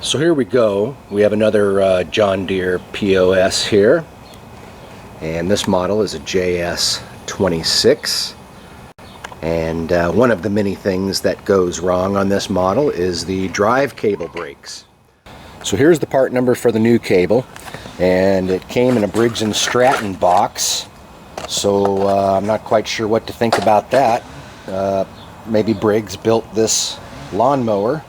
So here we go. We have another John Deere POS here, and this model is a JS26, and one of the many things that goes wrong on this model is the drive cable breaks. So here's the part number for the new cable, and it came in a Briggs and Stratten box, so I'm not quite sure what to think about that. Maybe Briggs built this lawnmower.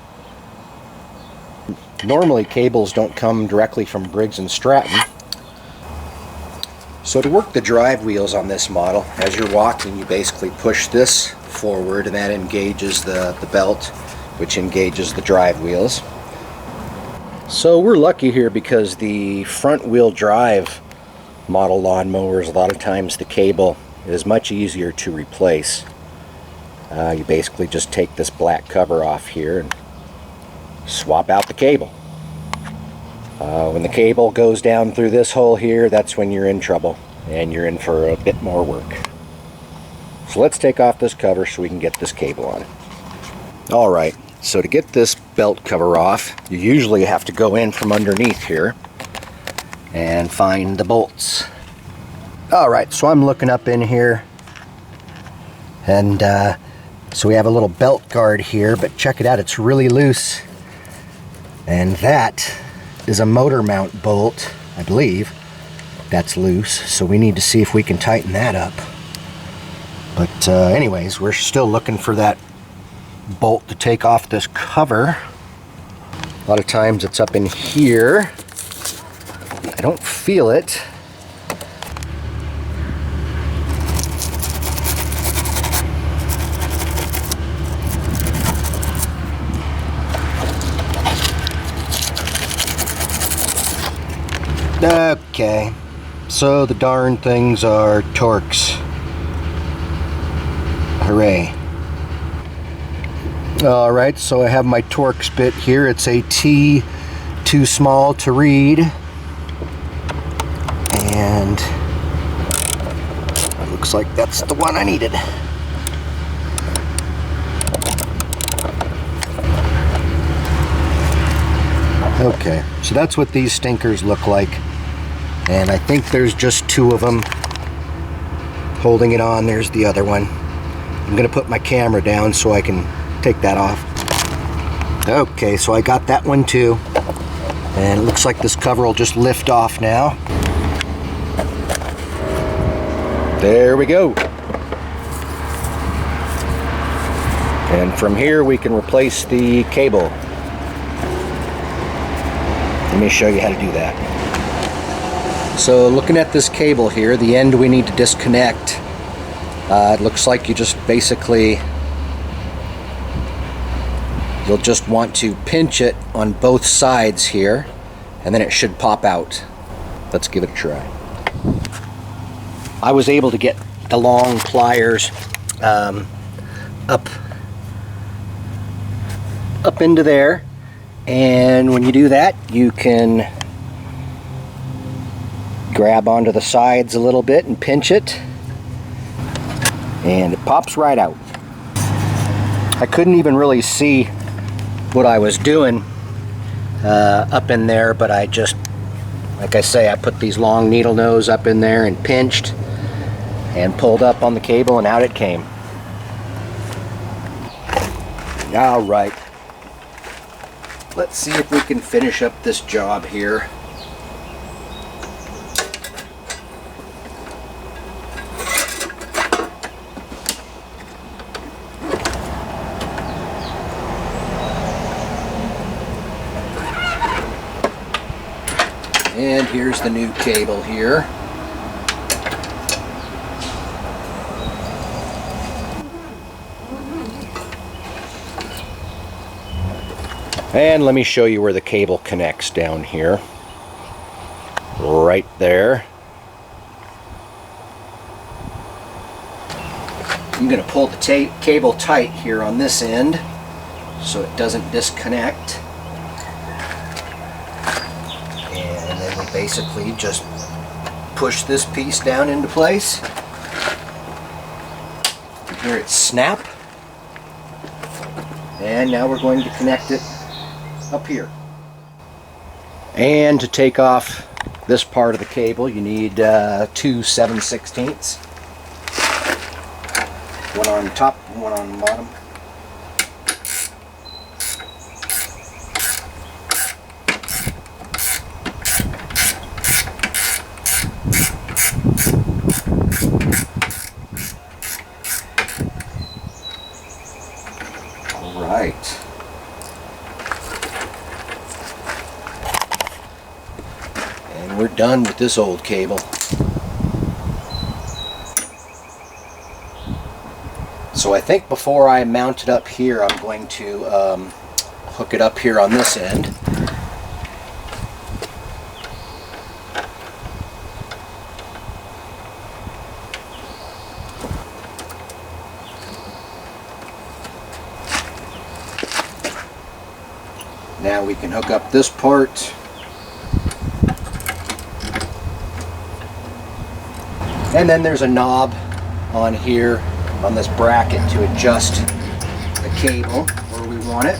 Normally cables don't come directly from Briggs and Stratten. So to work the drive wheels on this model, as you're walking you basically push this forward and that engages the belt, which engages the drive wheels. So we're lucky here because the front wheel drive model lawnmowers, a lot of times the cable is much easier to replace. You basically just take this black cover off here and swap out the cable. When the cable goes down through this hole here, that's when you're in trouble and you're in for a bit more work. So let's take off this cover so we can get this cable on. Alright, so to get this belt cover off, you usually have to go in from underneath here and find the bolts. Alright, so I'm looking up in here, and so we have a little belt guard here, but check it out, it's really loose. And that is a motor mount bolt, I believe. That's loose, so we need to see if we can tighten that up. But anyways, we're still looking for that bolt to take off this cover. A lot of times it's up in here. I don't feel it. Okay, so the darn things are Torx. Hooray. Alright, so I have my Torx bit here. It's a T too small to read. And it looks like that's the one I needed. Okay, so that's what these stinkers look like. And I think there's just two of them holding it on. There's the other one. I'm gonna put my camera down so I can take that off. Okay, so I got that one too. And it looks like this cover will just lift off now. There we go. And from here we can replace the cable. Let me show you how to do that. So looking at this cable here, the end we need to disconnect. It looks like you just basically, you'll just want to pinch it on both sides here, and then it should pop out. Let's give it a try. I was able to get the long pliers up into there, and when you do that you can grab onto the sides a little bit and pinch it, and it pops right out. I couldn't even really see what I was doing up in there, but I just, like I say, I put these long needle nose up in there and pinched and pulled up on the cable, and out it came. Alright, let's see if we can finish up this job here. And here's the new cable here. And let me show you where the cable connects down here. Right there. I'm going to pull the cable tight here on this end so it doesn't disconnect. And then we basically just push this piece down into place. You hear it snap. And now we're going to connect it up here. And to take off this part of the cable, you need 2 7/16. One on top, one on the bottom. All right. And we're done with this old cable. So I think before I mount it up here, I'm going to hook it up here on this end. Now we can hook up this part. And then there's a knob on here on this bracket to adjust the cable where we want it.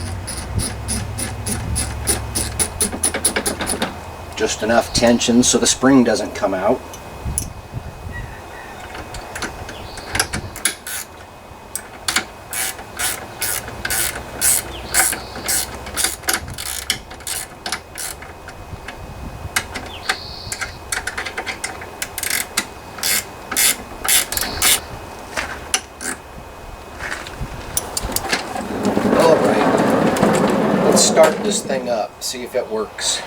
Just enough tension so the spring doesn't come out. Start this thing up, see if it works.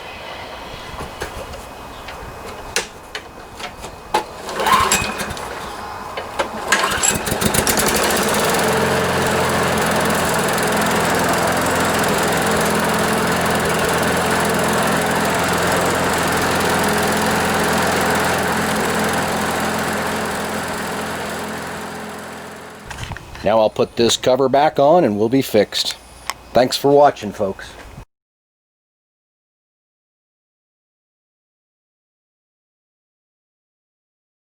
Now I'll put this cover back on and we'll be fixed. Thanks for watching, folks.